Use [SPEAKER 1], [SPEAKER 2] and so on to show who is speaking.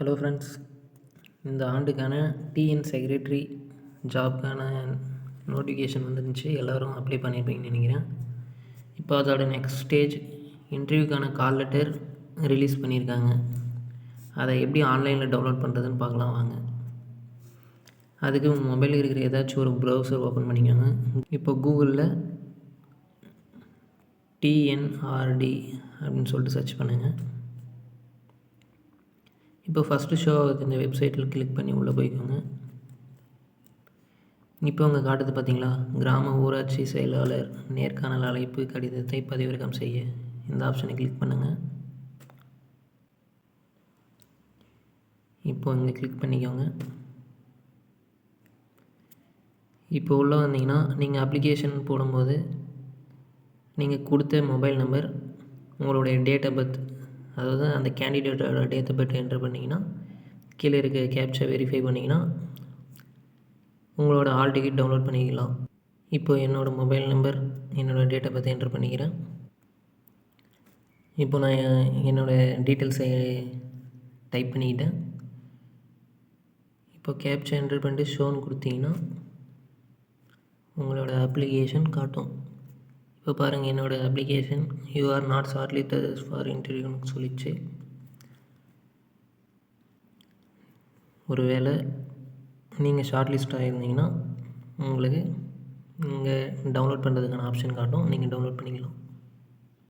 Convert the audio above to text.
[SPEAKER 1] Hello friends, இந்த ஆண்டுக்கான TN secretary ஜாப்க்கான notification வந்துருந்துச்சு. எல்லோரும் அப்ளை பண்ணியிருப்பீங்கன்னு நினைக்கிறேன். இப்போ அதோட நெக்ஸ்ட் ஸ்டேஜ் இன்டர்வியூக்கான கால் லெட்டர் ரிலீஸ் பண்ணியிருக்காங்க. அதை எப்படி ஆன்லைனில் டவுன்லோட் பண்ணுறதுன்னு பார்க்கலாம் வாங்க. அதுக்கு உங்கள் மொபைலில் இருக்கிற ஏதாச்சும் ஒரு ப்ரௌசர் ஓப்பன் பண்ணிக்கோங்க. இப்போ கூகுளில் டிஎன்ஆர்டி அப்படின்னு சொல்லிட்டு சர்ச் பண்ணுங்கள். இப்போ ஃபஸ்ட்டு ஷோ ஆகுது இந்த வெப்சைட்டில் கிளிக் பண்ணி உள்ளே போய்க்கோங்க. இப்போ அங்கே காட்டுது பார்த்தீங்களா, கிராம ஊராட்சி செயலாளர் நேர்காணல் அழைப்பு கடிதத்தை பதிவிறக்கம் செய்ய. இந்த ஆப்ஷனை கிளிக் பண்ணுங்கள். இப்போ இங்கே கிளிக் பண்ணிக்கோங்க. இப்போ உள்ளே வந்தீங்கன்னா நீங்கள் அப்ளிகேஷன் போடும்போது நீங்கள் கொடுத்த மொபைல் நம்பர், உங்களுடைய டேட் ஆஃப் பர்த், அதாவது அந்த கேண்டிடேட்டோட டேட் ஆஃப் பர்த் என்ட்ரு பண்ணிங்கன்னா கீழே இருக்க கேப்சா வெரிஃபை பண்ணிங்கன்னா உங்களோட ஹால் டிக்கெட் டவுன்லோட் பண்ணிக்கலாம். இப்போ என்னோடய மொபைல் நம்பர், என்னோடய டேட் ஆஃப் பர்த் என்ட்ரு பண்ணிக்கிறேன். இப்போ நான் என்னோடய டீட்டெயில்ஸை டைப் பண்ணிக்கிட்டேன். இப்போ கேப்சா என்ட்ரு பண்ணிட்டு ஷோன்னு கொடுத்தீங்கன்னா உங்களோட அப்ளிகேஷன் காட்டும். இப்போ பாருங்கள், என்னோடய application you are not shortlisted for இன்டர்வியூன்னு சொல்லிச்சு. ஒரு வேளை நீங்கள் ஷார்ட் லிஸ்ட் ஆகிருந்தீங்கன்னா உங்களுக்கு இங்கே டவுன்லோட் பண்ணுறதுக்கான ஆப்ஷன் காட்டும். நீங்கள் டவுன்லோட் பண்ணிக்கலாம்.